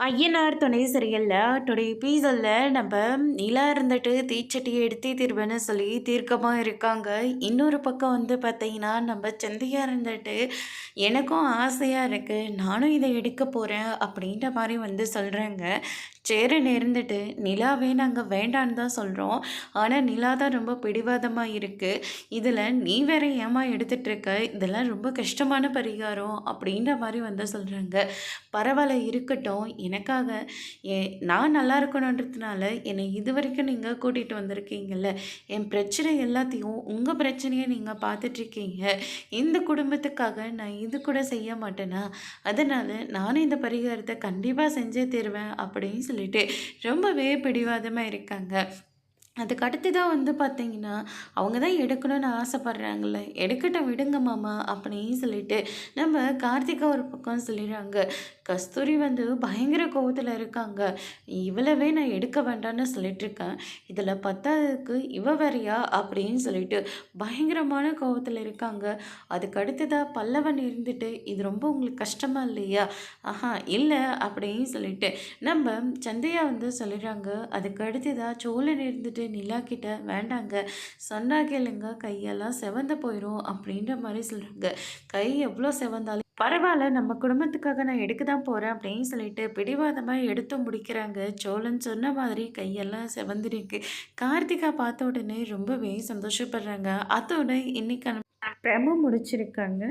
ஐயனார் துணை சீரியலில் டுடே எபிசோடில் நம்ம நிலா இருந்துட்டு தீச்சட்டியை எடுத்தே தீர்வேன்னு சொல்லி தீர்க்கமாக இருக்காங்க. இன்னொரு பக்கம் வந்து பார்த்தீங்கன்னா நம்ம சந்தியா இருந்துட்டு எனக்கும் ஆசையாக இருக்குது, நானும் இதை எடுக்க போகிறேன் அப்படின்ற மாதிரி வந்து சொல்கிறாங்க. சேரன் இருந்துட்டு நிலாவே நாங்கள் வேண்டான்னு தான் சொல்கிறோம், ஆனால் நிலா தான் ரொம்ப பிடிவாதமாக இருக்குது, இதில் நீ வேற ஏமா எடுத்துகிட்ருக்க, இதெல்லாம் ரொம்ப கஷ்டமான பரிகாரம் அப்படின்ற மாதிரி வந்து சொல்கிறாங்க. பரவாயில்ல இருக்கட்டும், எனக்காக நான் நல்லா இருக்கணுன்றதுனால என்னை இது வரைக்கும் நீங்கள் கூட்டிகிட்டு வந்திருக்கீங்கல்ல, என் பிரச்சனை எல்லாத்தையும் உங்கள் பிரச்சனையை நீங்கள் பார்த்துட்ருக்கீங்க, இந்த குடும்பத்துக்காக நான் இது கூட செய்ய மாட்டேனா, அதனால் நானும் இந்த பரிகாரத்தை கண்டிப்பாக செஞ்சே தருவேன் அப்படின்னு சொல்லிட்டு ரொம்பவே பிடிவாதமாக இருக்காங்க. அதுக்கு அடுத்து தான் வந்து பார்த்தீங்கன்னா, அவங்க தான் எடுக்கணும்னு ஆசைப்படுறாங்கல்ல, எடுக்கட்டும் விடுங்க மாமா அப்படின்னு சொல்லிட்டு நம்ம கார்த்திகா ஒரு பக்கம் சொல்லிடுறாங்க. கஸ்தூரி வந்து பயங்கர கோவத்தில் இருக்காங்க. இவ்வளவே நான் எடுக்க வேண்டாம்னு சொல்லிட்டுருக்கேன், இதில் பத்தாததுக்கு இவ வேறையா அப்படின்னு சொல்லிட்டு பயங்கரமான கோவத்தில் இருக்காங்க. அதுக்கு அடுத்ததாக பல்லவன் இருந்துட்டு இது ரொம்ப உங்களுக்கு கஷ்டமா இல்லையா, ஆஹா இல்லை அப்படின்னு சொல்லிட்டு நம்ம சந்தையா வந்து சொல்லிடுறாங்க. அதுக்கு அடுத்ததாக சோழன் இருந்துட்டு நிலா கிட்ட வேண்டாங்க, சொன்னா கேளுங்க, கையெல்லாம் செவந்து போயிடும் அப்படின்ற மாதிரி சொல்கிறாங்க. கை எவ்வளோ செவந்தாலும் பரவாயில்ல, நம்ம குடும்பத்துக்காக நான் எடுக்க தான் போகிறேன் அப்படின்னு சொல்லிட்டு பிடிவாதமாக எடுத்து முடிக்கிறாங்க. சோழன் சொன்ன மாதிரி கையெல்லாம் செவந்துருக்கு. கார்த்திகா பார்த்த உடனே ரொம்பவே சந்தோஷப்படுறாங்க. அதோட இன்னைக்கான பிரமோ முடிச்சிருக்காங்க.